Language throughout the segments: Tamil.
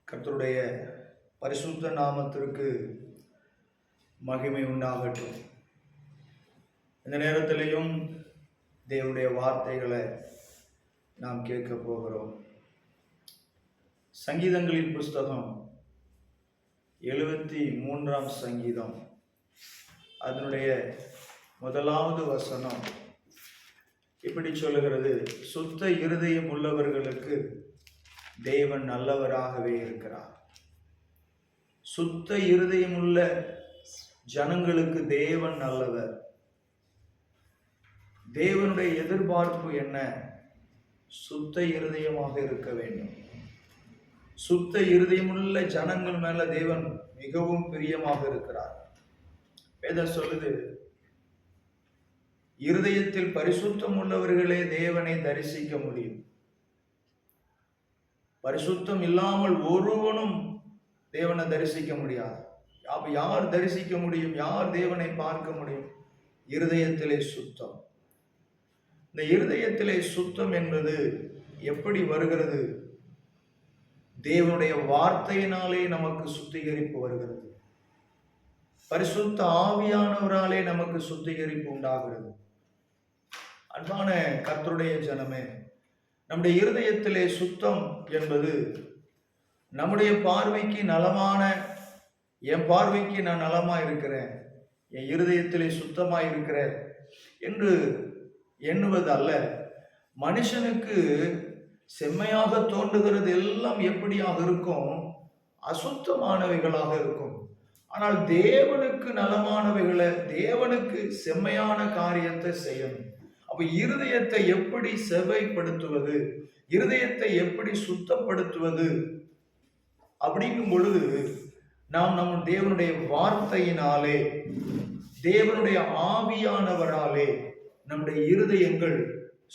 கர்த்தருடைய பரிசுத்த நாமத்திற்கு மகிமை உண்டாகட்டும். இந்த நேரத்திலையும் தேவனுடைய வார்த்தைகளை நாம் கேட்க போகிறோம். சங்கீதங்களின் புஸ்தகம் 73ஆம் சங்கீதம், அதனுடைய முதலாவது வசனம் இப்படி சொல்லுகிறது: சுத்த இருதயம் உள்ளவர்களுக்கு தேவன் நல்லவராகவே இருக்கிறார். சுத்த இருதயம் உள்ள ஜனங்களுக்கு தேவன் நல்லவர். தேவனுடைய எதிர்பார்ப்பு என்ன? சுத்த இருதயமாக இருக்க வேண்டும். சுத்த இருதயமுள்ள ஜனங்கள் மேல தேவன் மிகவும் பிரியமாக இருக்கிறார். வேதம் சொல்லுது, இருதயத்தில் பரிசுத்தம் உள்ளவர்களே தேவனை தரிசிக்க முடியும். பரிசுத்தம் இல்லாமல் ஒருவனும் தேவனை தரிசிக்க முடியாது. அப்ப யார் தரிசிக்க முடியும்? யார் தேவனை பார்க்க முடியும்? இருதயத்திலே சுத்தம். இந்த இருதயத்திலே சுத்தம் என்பது எப்படி வருகிறது? தேவனுடைய வார்த்தையினாலே நமக்கு சுத்திகரிப்பு வருகிறது. பரிசுத்த ஆவியானவராலே நமக்கு சுத்திகரிப்பு உண்டாகிறது. அன்பான கர்த்தருடைய ஜனமே, நம்முடைய இருதயத்திலே சுத்தம் என்பது நம்முடைய பார்வைக்கு நலமான, என் பார்வைக்கு நான் நலமா இருக்கிறேன், என் இருதயத்திலே சுத்தமா இருக்கிறேன் என்று எண்ணுவது அல்ல. மனுஷனுக்கு செம்மையாக தோன்றுகிறது எல்லாம் எப்படியாக இருக்கும்? அசுத்தமானவைகளாக இருக்கும். ஆனால் தேவனுக்கு நலமானவைகளை, தேவனுக்கு செம்மையான காரியத்தை செய்யணும். அப்ப இருதயத்தை எப்படி செவ்வைப்படுத்துவது, இருதயத்தை எப்படி சுத்தப்படுத்துவது அப்படிங்கும் பொழுது நாம் நம் தேவனுடைய வார்த்தையினாலே, தேவனுடைய ஆவியானவராலே நம்முடைய இருதயங்கள்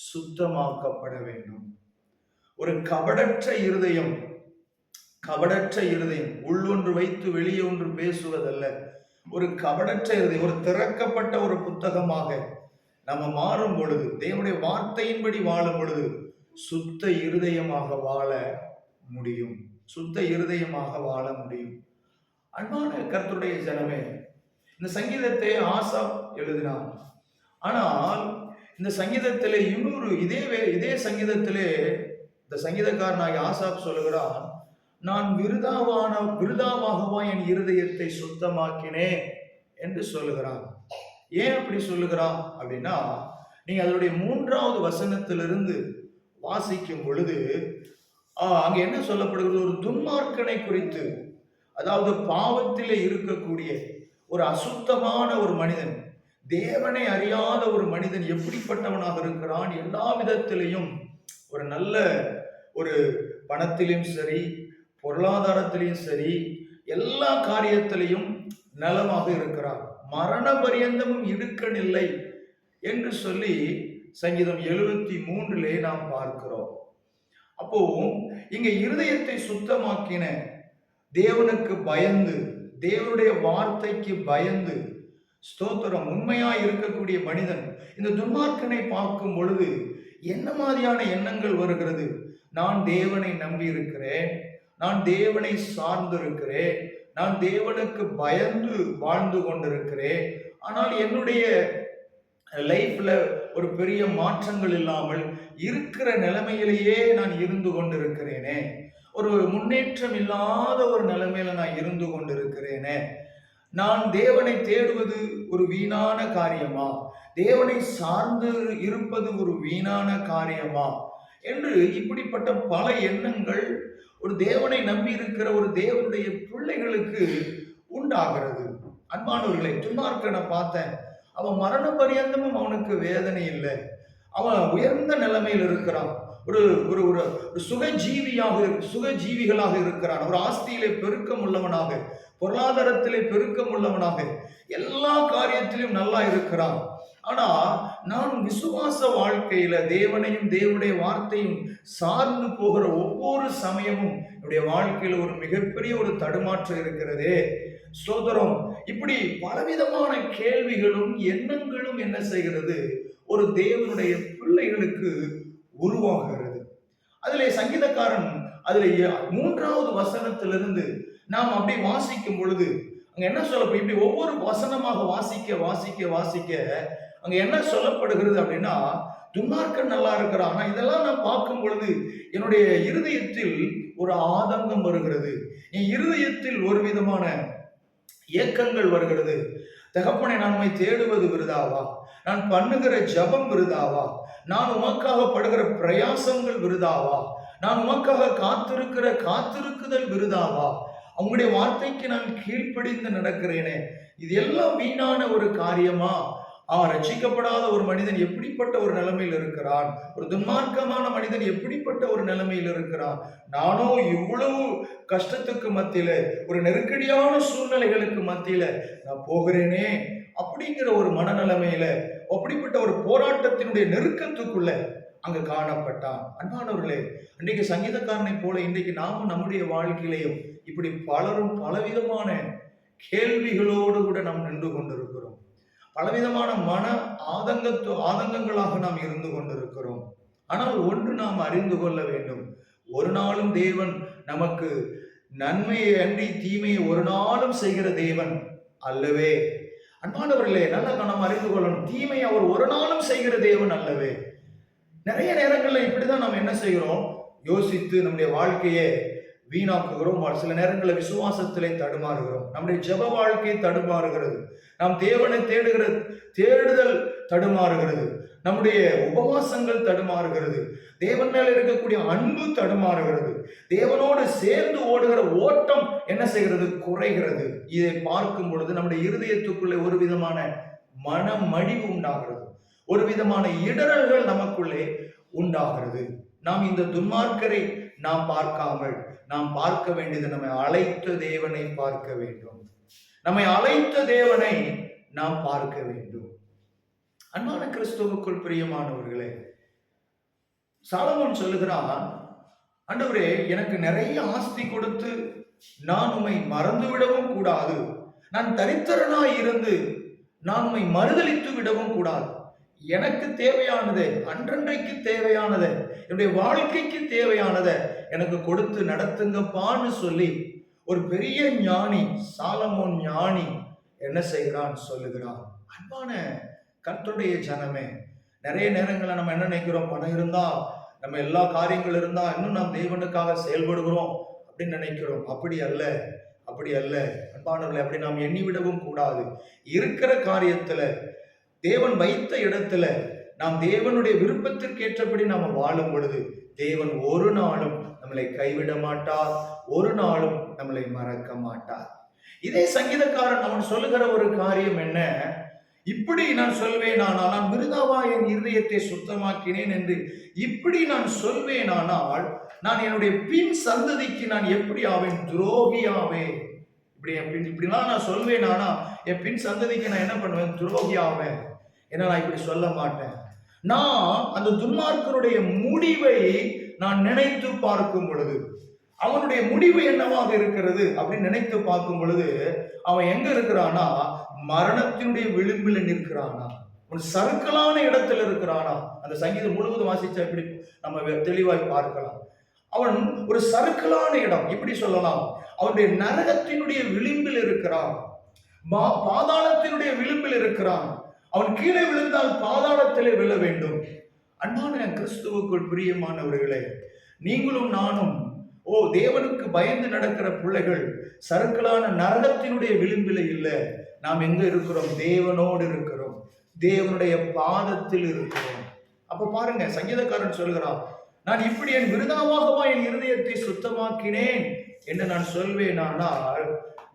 சுத்தமாக்கப்பட வேண்டும். ஒரு கபடற்ற இருதயம், உள்ளொன்று வைத்து வெளியே ஒன்று பேசுவதல்ல. ஒரு கபடற்ற இருதயம், ஒரு திறக்கப்பட்ட ஒரு புத்தகமாக நம்ம மாறும் பொழுது, தேவனுடைய வார்த்தையின்படி வாழும் பொழுது சுத்த இருதயமாக வாழ முடியும். சுத்த இருதயமாக வாழ முடியும். அன்பான கர்த்தருடைய ஜனமே, இந்த சங்கீதத்தை ஆசாப் எழுதினான். ஆனால் இந்த சங்கீதத்திலே இன்னொரு இதே சங்கீதத்திலே இந்த சங்கீதக்காரனாகிய ஆசாப் சொல்லுகிறான், நான் விருதாவாகவா என் இருதயத்தை சுத்தமாக்கினேன் என்று சொல்லுகிறான். ஏன் அப்படி சொல்லுகிறான் அப்படின்னா, நீங்க அதனுடைய 3வது வசனத்திலிருந்து வாசிக்கும் பொழுது அங்க என்ன சொல்லப்படுகிறது? ஒரு துன்மார்க்கனை குறித்து, அதாவது பாவத்திலே இருக்கக்கூடிய ஒரு அசுத்தமான ஒரு மனிதன், தேவனை அறியாத ஒரு மனிதன் எப்படிப்பட்டவனாக இருக்கிறான்? எல்லா விதத்திலையும் ஒரு நல்ல ஒரு பணத்திலும் சரி, பொருளாதாரத்திலையும் சரி, எல்லா காரியத்திலையும் நலமாக இருக்கிறான், மரண பரியந்தமும் இடுக்கணில்லை என்று சொல்லி சங்கீதம் 73 நாம் பார்க்கிறோம். அப்போ இங்க இருதயத்தை சுத்தமாக்கின, தேவனுக்கு பயந்து, தேவனுடைய வார்த்தைக்கு பயந்து, ஸ்தோத்திரம், உண்மையாய் இருக்கக்கூடிய மனிதன் இந்த துன்மார்க்கனை பார்க்கும் பொழுது என்ன மாதிரியான எண்ணங்கள் வருகிறது? நான் தேவனை நம்பி இருக்கிறேன், நான் தேவனை சார்ந்து இருக்கிறேன், நான் தேவனுக்கு பயந்து வாழ்ந்து கொண்டிருக்கிறேன், ஆனால் என்னுடைய லைஃப்ல ஒரு பெரிய மாற்றங்கள் இல்லாமல் இருக்கிற நிலைமையிலேயே நான் இருந்து கொண்டிருக்கிறேனே, ஒரு முன்னேற்றம் இல்லாத ஒரு நிலைமையில நான் இருந்து கொண்டிருக்கிறேனே, நான் தேவனை தேடுவது ஒரு வீணான காரியமா, தேவனை சார்ந்து இருப்பது ஒரு வீணான காரியமா என்று இப்படிப்பட்ட பல எண்ணங்கள் ஒரு தேவனை நம்பி இருக்கிற ஒரு தேவனுடைய பிள்ளைகளுக்கு உண்டாகிறது. அன்பானவர்களை, துன்மார்க்கனை பார்த்தேன், அவன் மரண பரியந்தமும் அவனுக்கு வேதனை இல்லை, அவன் உயர்ந்த நிலைமையில் இருக்கிறான், ஒரு ஒரு ஒரு சுகஜீவிகளாக இருக்கிறான், ஒரு ஆஸ்தியிலே பெருக்கம் உள்ளவனாக, பொருளாதாரத்திலே பெருக்கம் உள்ளவனாக, எல்லா காரியத்திலும் நல்லா இருக்கிறான். ஆனா நான் விசுவாச வாழ்க்கையில தேவனையும் தேவனுடைய வார்த்தையும் சார்ந்து போகிற ஒவ்வொரு சமயமும் என்னுடைய வாழ்க்கையில ஒரு மிகப்பெரிய ஒரு தடுமாற்றம் இருக்கிறதே. ஸ்தோத்திரம். இப்படி பலவிதமான கேள்விகளும் எண்ணங்களும் என்ன செய்கிறது? ஒரு தேவனுடைய பிள்ளைகளுக்கு உருவாகிறது. அதிலே சங்கீதக்காரன் அதுல 3வது வசனத்திலிருந்து நாம் அப்படி வாசிக்கும் பொழுது அங்க என்ன சொல்லப்படும், இப்படி ஒவ்வொரு வசனமாக வாசிக்க வாசிக்க வாசிக்க அங்க என்ன சொல்லப்படுகிறது அப்படின்னா, துன்மார்க்கன் நல்லா இருக்கிறான். ஆனா இதெல்லாம் நான் பார்க்கும் பொழுது என்னுடைய இருதயத்தில் ஒரு ஆதங்கம் வருகிறது, என் இருதயத்தில் ஒரு விதமான ஏக்கங்கள் வருகிறது. தகப்பனை நான் உம்மை தேடுவது விருதாவா? நான் பண்ணுகிற ஜபம் விருதாவா? நான் உமக்காக படுகிற பிரயாசங்கள் விருதாவா? நான் உமக்காக காத்திருக்குதல் விருதாவா? உங்களுடைய வார்த்தைக்கு நான் கீழ்ப்படிந்து நடக்கிறேனே, இது எல்லாம் வீணான ஒரு காரியமா? ரட்சிக்கப்படாத ஒரு மனிதன் எப்படிப்பட்ட ஒரு நிலைமையில் இருக்கிறான், ஒரு துன்மார்க்கமான மனிதன் எப்படிப்பட்ட ஒரு நிலைமையில் இருக்கிறான், நானோ இவ்வளவு கஷ்டத்துக்கு மத்தியில, ஒரு நெருக்கடியான சூழ்நிலைகளுக்கு மத்தியில நான் போகிறேனே அப்படிங்கிற ஒரு மனநிலைமையில, அப்படிப்பட்ட ஒரு போராட்டத்தினுடைய நெருக்கத்துக்குள்ள அங்க காணப்பட்டான். அன்பானவர்களே, இன்றைக்கு சங்கீதக்காரனை போல இன்றைக்கு நாமும் நம்முடைய வாழ்க்கையிலையும் இப்படி பலரும் பலவிதமான கேள்விகளோடு கூட நாம் நின்று கொண்டிருக்கிறோம். பலவிதமான மன ஆதங்கங்களாக நாம் இருந்து கொண்டிருக்கிறோம். ஆனால் ஒன்று நாம் அறிந்து கொள்ள வேண்டும், ஒரு நாளும் தேவன் நமக்கு நன்மையை அன்றி தீமையை ஒரு நாளும் செய்கிற தேவன் அல்லவே. அன்பானவர்களே, நல்லா நாம் அறிந்து கொள்ளணும், தீமையை அவர் ஒரு நாளும் செய்கிற தேவன் அல்லவே. நிறைய நேரங்களில் இப்படிதான் நாம் என்ன செய்கிறோம், யோசித்து நம்முடைய வாழ்க்கையை வீணாக்குகிறோம். சில நேரங்களில் விசுவாசத்திலே தடுமாறுகிறோம், நம்முடைய ஜெப வாழ்க்கை தடுமாறுகிறது, நாம் தேவனை தேடுகிற தேடுதல் தடுமாறுகிறது, நம்முடைய உபவாசங்கள் தடுமாறுகிறது, தேவன் மேல இருக்கக்கூடிய அன்பு தடுமாறுகிறது, தேவனோடு சேர்ந்து ஓடுகிற ஓட்டம் என்ன செய்கிறது, குறைகிறது. இதை பார்க்கும் பொழுது நம்முடைய இருதயத்துக்குள்ளே ஒரு விதமான மனமடிவு உண்டாகிறது, ஒரு விதமான இடரல்கள் நமக்குள்ளே உண்டாகிறது. நாம் இந்த துன்மார்க்கரை நாம் பார்க்காமல் நாம் பார்க்க வேண்டியது, நம்மை அழைத்த தேவனை பார்க்க வேண்டும், நம்மை அழைத்த தேவனை நாம் பார்க்க வேண்டும். அன்பான கிறிஸ்துவுக்குள் பிரியமானவர்களே, சாலமோன் சொல்லுகிறான், ஆண்டவரே எனக்கு நிறைய ஆஸ்தி கொடுத்து நான் உம்மை மறந்து விடவும் கூடாது, நான் தரித்திரனாய் இருந்து நான் உம்மை மறுதலித்து விடவும் கூடாது. எனக்கு தேவையானதை, அன்றன்றைக்கு தேவையானதை, என்னுடைய வாழ்க்கைக்கு தேவையானதை எனக்கு கொடுத்து நடத்துங்கப்பான்னு சொல்லி ஒரு பெரிய ஞானி, சாலமோன் ஞானி என்ன செய்கிறான் சொல்லுகிறான். அன்பான கர்த்தருடைய ஜனமே, நிறைய நேரங்களில் நம்ம என்ன நினைக்கிறோம், பணம் இருந்தா நம்ம எல்லா காரியங்கள் இருந்தா இன்னும் நாம் தேவனுக்காக செயல்படுகிறோம் அப்படின்னு நினைக்கிறோம். அப்படி அல்ல, அப்படி அல்ல அன்பானவர்களே, அப்படி நாம் எண்ணிவிடவும் கூடாது. இருக்கிற காரியத்துல, தேவன் வைத்த இடத்துல நாம் தேவனுடைய விருப்பத்திற்கேற்றபடி நாம் வாழும் பொழுது தேவன் ஒரு நாளும் நம்மளை கைவிட மாட்டார், ஒரு நாளும் நம்மளை மறக்க மாட்டார். இதே சங்கீதக்காரன் அவன் சொல்லுகிற ஒரு காரியம் என்ன, இப்படி நான் சொல்வேனானால், நான் விருதாவா என் இருதயத்தை சுத்தமாக்கினேன் என்று இப்படி நான் சொல்வேனானால் நான் என்னுடைய பின் சந்ததிக்கு நான் எப்படி ஆவேன், துரோகியாவேன். இப்படிலாம் நான் சொல்வேனானா என் பின் சந்ததிக்கு நான் என்ன பண்ணுவேன், துரோகியாவேன். ஏன்னா நான் இப்படி சொல்ல மாட்டேன். நான் அந்த துன்மார்க்கருடைய முடிவை நான் நினைத்து பார்க்கும் பொழுது, அவனுடைய முடிவு என்னவாக இருக்கிறது அப்படின்னு நினைத்து பார்க்கும் பொழுது, அவன் எங்க இருக்கிறானா, மரணத்தினுடைய விளிம்பில் நிற்கிறானா, ஒரு சறுக்கலான இடத்துல இருக்கிறானா. அந்த சங்கீதம் முழுவதும் வாசிச்சா இப்படி நம்ம தெளிவாய் பார்க்கலாம். அவன் ஒரு சறுக்கலான இடம், இப்படி சொல்லலாம், அவனுடைய நரகத்தினுடைய விளிம்பில் இருக்கிறான், பாதாளத்தினுடைய விளிம்பில் இருக்கிறான். அவன் கீழே விழுந்தால் பாதாளத்திலே விழ வேண்டும். அன்பான கிறிஸ்துவுக்குள் பிரியமானவர்களே, நீங்களும் நானும் தேவனுக்கு பயந்து நடக்கிற பிள்ளைகள் சறுக்கலான நரகத்தினுடைய விளிம்பில இல்லை. நாம் எங்க இருக்கிறோம், தேவனோடு இருக்கிறோம், தேவனுடைய பாதத்தில் இருக்கிறோம். அப்ப பாருங்க, சங்கீதக்காரன் சொல்கிறான், நான் இப்படி என் விருதாவாகவா என் இருதயத்தை சுத்தமாக்கினேன் என்று நான் சொல்வேனானால்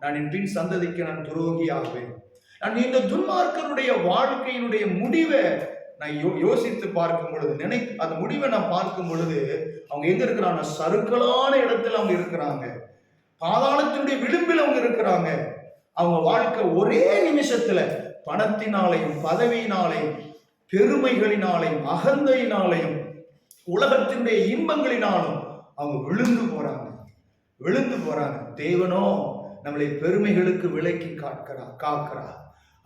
நான் என் பின் சந்ததிக்கு நான் துரோகி ஆவேன். நான் இந்த துன்மார்க்கருடைய வாழ்க்கையினுடைய முடிவை நான் யோசித்து பார்க்கும் பொழுது, அந்த முடிவை நான் பார்க்கும் பொழுது, அவங்க எங்க இருக்கிறாங்க, சறுக்கலான இடத்துல அவங்க இருக்கிறாங்க, பாதாளத்தினுடைய விளிம்பில் அவங்க இருக்கிறாங்க. அவங்க வாழ்க்கை ஒரே நிமிஷத்துல பணத்தினாலையும் பதவியினாலையும் பெருமைகளினாலையும் அகந்தையினாலையும் உலகத்தினுடைய இன்பங்களினாலும் அவங்க விழுந்து போறாங்க. தேவனோ நம்மளை பெருமைகளுக்கு விலக்கி காக்கிறார்,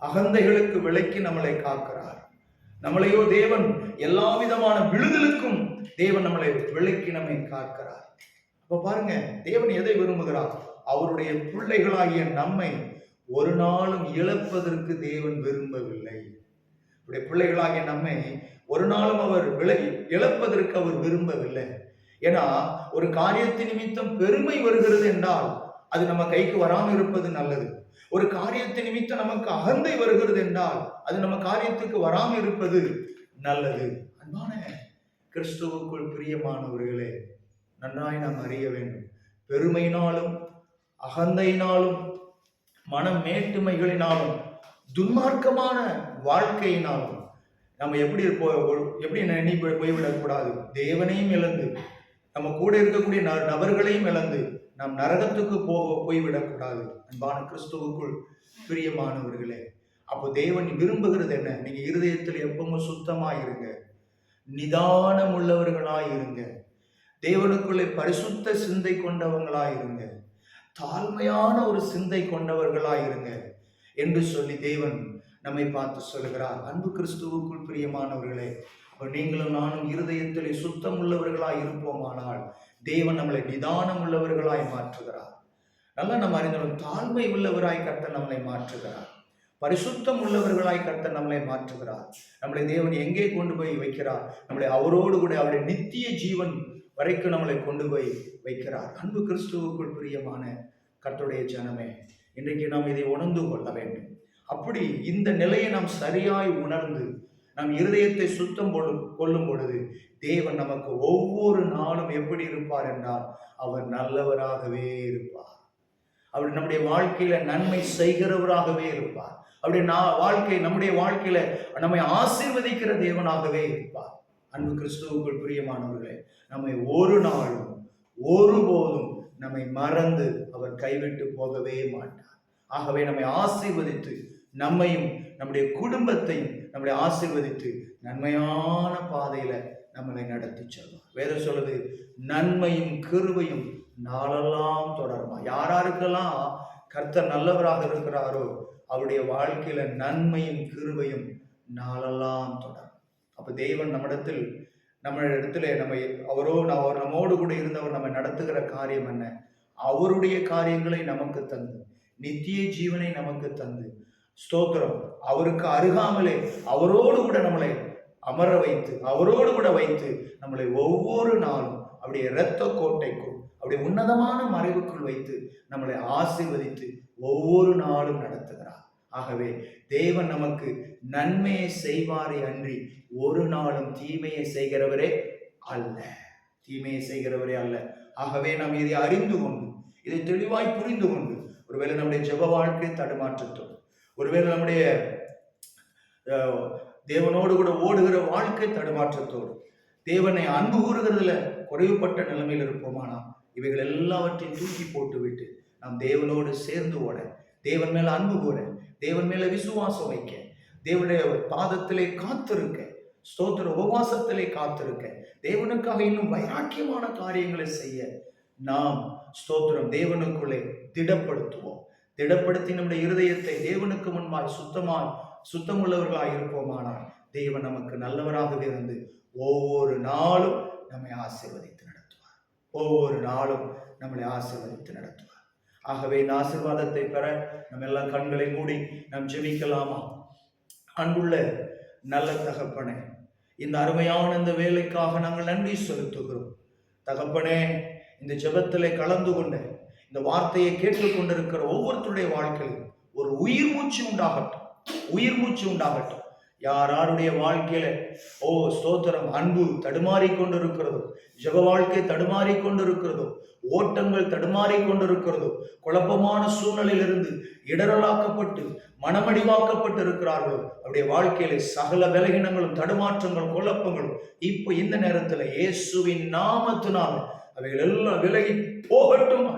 அகந்தைகளுக்கு விலக்கி நம்மளை காக்கிறார். நம்மளையோ தேவன் எல்லா விதமான விழுதலுக்கும் தேவன் நம்மளை விலக்கி நம்மை காக்கிறார். அப்ப பாருங்க, தேவன் எதை விரும்புகிறார்? அவருடைய பிள்ளைகளாகிய நம்மை ஒரு நாளும் இழப்பதற்கு தேவன் விரும்பவில்லை. அவருடைய பிள்ளைகளாகிய நம்மை ஒரு நாளும் அவர் இழப்பதற்கு அவர் விரும்பவில்லை. ஏன்னா ஒரு காரியத்தின் நிமித்தம் பெருமை வருகிறது என்றால் அது நம்ம கைக்கு வராமல் இருப்பது நல்லது. ஒரு காரியத்தின் நிமித்தம் நமக்கு அகந்தை வருகிறது என்றால் அது நம்ம காரியத்துக்கு வராமல் இருப்பது நல்லது. அன்பான கிறிஸ்துவுக்குள் பிரியமானவர்களே, நன்றாய் நாம் அறிய வேண்டும், பெருமையினாலும் அகந்தையினாலும் மனம் மேட்டுமைகளினாலும் துன்மார்க்கமான வாழ்க்கையினாலும் நம்ம எப்படி எண்ணி போய்விடக்கூடாது. தேவனையும் இழந்து நம்ம கூட இருக்கக்கூடிய நபர்களையும் இழந்து நாம் நரகத்துக்கு போய்விடக்கூடாது. அன்பான கிறிஸ்துவுக்குள் பிரியமானவர்களே, அப்போ தேவன் விரும்புகிறது என்ன? நீங்க இருதயத்தில் எப்பவும் சுத்தமாயிருங்க, நிதானம் உள்ளவர்களாயிருங்க, தேவனுக்குள்ளே பரிசுத்த சிந்தை கொண்டவங்களாயிருங்க, தாழ்மையான ஒரு சிந்தை கொண்டவர்களாயிருங்க என்று சொல்லி தேவன் நம்மை பார்த்து சொல்லுகிறார். அன்பு கிறிஸ்துவுக்குள் பிரியமானவர்களே, நீங்களும் நானும் இருதயத்திலே சுத்தம் உள்ளவர்களாய் இருப்போமானால் தேவன் நம்மளை நிதானம் உள்ளவர்களாய் மாற்றுகிறார். நல்லா நம்ம அறிந்தோம், தாழ்மை உள்ளவராய் கர்த்தர் நம்மளை மாற்றுகிறார், பரிசுத்தம் உள்ளவர்களாய் கர்த்தர் நம்மளை மாற்றுகிறார். நம்மளை தேவன் எங்கே கொண்டு போய் வைக்கிறார்? நம்மளை அவரோடு கூட அவருடைய நித்திய ஜீவன் வரைக்கும் நம்மளை கொண்டு போய் வைக்கிறார். அன்பு கிறிஸ்துவுக்குள் பிரியமான கர்த்தருடைய ஜனமே, இன்றைக்கு நாம் இதை உணர்ந்து கொள்ள வேண்டும். அப்படி இந்த நிலையை நாம் சரியாய் உணர்ந்து நம் இருதயத்தை சுத்தம் கொள்ளும் பொழுது தேவன் நமக்கு ஒவ்வொரு நாளும் எப்படி இருப்பார் என்றால் அவர் நல்லவராகவே இருப்பார். அவர் நம்முடைய வாழ்க்கையில நன்மை செய்கிறவராகவே இருப்பார். அவருடைய நம்முடைய வாழ்க்கையில நம்மை ஆசீர்வதிக்கிற தேவனாகவே இருப்பார். அன்பு கிறிஸ்துவுக்குள் பிரியமானவர்களே, நம்மை ஒரு நாளும் ஒருபோதும் நம்மை மறந்து அவர் கைவிட்டு போகவே மாட்டார். ஆகவே நம்மை ஆசீர்வதித்து நம்மையும் நம்முடைய குடும்பத்தையும் நம்முடைய ஆசீர்வதித்து நன்மையான பாதையில நம்மளை நடத்தி செல்வார். வேதம் சொல்லுது, நன்மையும் கிருபையும் நாளெல்லாம் தொடருமா. யாராருக்கெல்லாம் கர்த்தர் நல்லவராக இருக்கிறாரோ அவருடைய வாழ்க்கையில நன்மையும் கிருபையும் நாளெல்லாம் தொடரும். அப்ப தேவன் நம்ம இடத்துல அவர் நம்மோடு கூட இருந்தவர் நம்ம நடத்துகிற காரியம் என்ன? அவருடைய காரியங்களை நமக்கு தந்து நித்திய ஜீவனை நமக்கு தந்து, ஸ்தோத்திரம், அவருக்கு அருகாமலே அவரோடு கூட நம்மளை அமர வைத்து அவரோடு கூட வைத்து நம்மளை ஒவ்வொரு நாளும் அவருடைய இரத்த கோட்டைக்குள் அவருடைய உன்னதமான மறைவுக்குள் வைத்து நம்மளை ஆசீர்வதித்து ஒவ்வொரு நாளும் நடத்துகிறார். ஆகவே தேவன் நமக்கு நன்மையை செய்வாரே அன்றி ஒரு நாளும் தீமையை செய்கிறவரே அல்ல, தீமையை செய்கிறவரே அல்ல. ஆகவே நாம் இதை அறிந்து கொண்டு இதை தெளிவாய் புரிந்து கொண்டு, ஒருவேளை நம்முடைய ஜெப வாழ்க்கை தடுமாற்றத்தோடு, ஒருவேளை நம்முடைய தேவனோடு கூட ஓடுகிற வாழ்க்கை தடுமாற்றத்தோடு, தேவனை அன்பு கூறுகிறதுல குறைவுபட்ட நிலைமையில் இருப்போமானா இவைகள் எல்லாவற்றையும் தூக்கி போட்டுவிட்டு நாம் தேவனோடு சேர்ந்து ஓட, தேவன் மேல அன்பு கூற, தேவன் மேல விசுவாசம் வைக்க, தேவனுடைய பாதத்திலே காத்திருக்க, ஸ்தோத்திர உபவாசத்திலே காத்திருக்க, தேவனுக்காக இன்னும் வைராக்கியமான காரியங்களை செய்ய நாம் ஸ்தோத்திரம் தேவனுக்குள்ளே திடப்படுத்துவோம். திடப்படுத்தி நம்முடைய இருதயத்தை தேவனுக்கு முன்பாய் சுத்தமுள்ளவர்களாய் இருப்போமானால் தேவன் நமக்கு நல்லவராகவே இருந்து ஒவ்வொரு நாளும் நம்மை ஆசீர்வதித்து நடத்துவார். ஒவ்வொரு நாளும் நம்மளை ஆசீர்வதித்து நடத்துவார். ஆகவே இந்த ஆசீர்வாதத்தை பெற நம்ம எல்லாம் கண்களை மூடி நாம் ஜெபிக்கலாமா? அன்புள்ள நல்ல தகப்பனே, இந்த அருமையான இந்த வேலைக்காக நாங்கள் நன்றி செலுத்துகிறோம். தகப்பனே, இந்த ஜெபத்திலே கலந்து கொண்ட இந்த வார்த்தையை கேட்டுக்கொண்டிருக்கிற ஒவ்வொருத்தருடைய வாழ்க்கையில் ஒரு உயிர் மூச்சு உண்டாகட்டும், உயிர் மூச்சு உண்டாகட்டும். யாருடைய வாழ்க்கையில ஸ்தோத்திரம் அன்பு தடுமாறி கொண்டிருக்கிறதோ, ஜெப வாழ்க்கை தடுமாறி கொண்டிருக்கிறதோ, ஓட்டங்கள் தடுமாறி கொண்டிருக்கிறதோ, குழப்பமான சூழ்நிலையிலிருந்து இடரலாக்கப்பட்டு மனமடிவாக்கப்பட்டு இருக்கிறார்களோ, அவருடைய வாழ்க்கையில சகல பலகீனங்களும் தடுமாற்றங்களும் குழப்பங்களும் இப்போ இந்த நேரத்தில் இயேசுவின் நாமத்தினால் அவைகள் எல்லாம் விலகி போகட்டும்.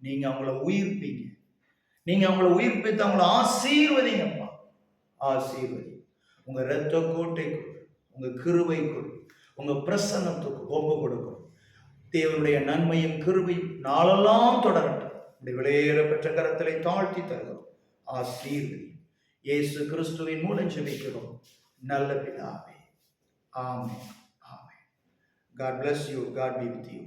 நீங்க அவங்கள உயிர்ப்பீங்க, நீங்க அவங்கள உயிர்ப்பித்து அவங்கள ஆசீர்வதிங்கப்பா, ஆசீர்வதி. உங்க இரத்த கோட்டைக்குள், உங்க கிருபைக்குள், உங்க பிரசன்னத்துக்கு ஒப்பு கொடுக்கும். தேவனுடைய நன்மையும் கிருபையும் நாளெல்லாம் தொடரட்டும். விலையேற பெற்ற கரத்திலே தாழ்த்தி தருகிறோம். ஆசீர்வதி. இயேசு கிறிஸ்துவின் மூலம் ஜெபிக்கிறோம் நல்ல பிதாவே. ஆமென். ஆமென். God bless you. God be with you.